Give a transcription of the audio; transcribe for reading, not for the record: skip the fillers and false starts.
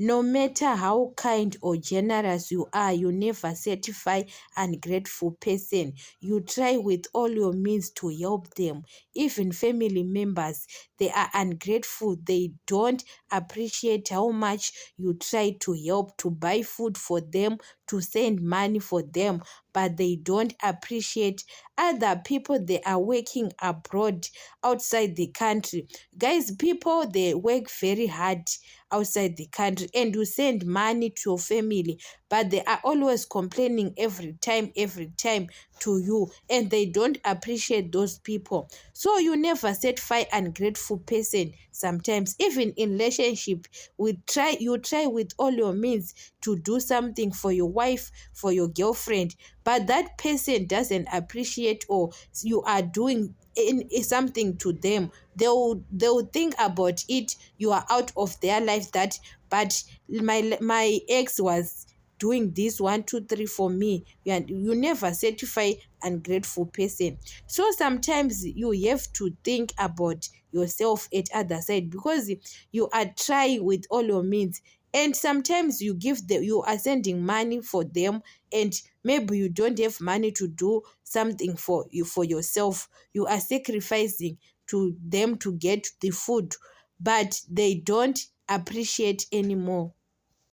No matter how kind or generous you are, you never certify ungrateful person. You try with all your means to help them. Even family members, they are ungrateful. They don't appreciate how much you try to help, to buy food for them, to send money for them, but they don't appreciate other people. They are working abroad, outside the country. Guys, people, they work very hard outside the country, and you send money to your family, but they are always complaining every time to you, and they don't appreciate those people. So you never certify ungrateful person. Sometimes even in relationship, you try with all your means to do something for your wife, for your girlfriend, but that person doesn't appreciate, or you are doing something to them. They'll think about it. You are out of their life, that but my ex was doing this 1 2 3 for me, and you never certify ungrateful person. So sometimes you have to think about yourself at other side, because you are trying with all your means, and sometimes you are sending money for them, and maybe you don't have money to do something for yourself. You are sacrificing to them to get the food, but they don't appreciate anymore.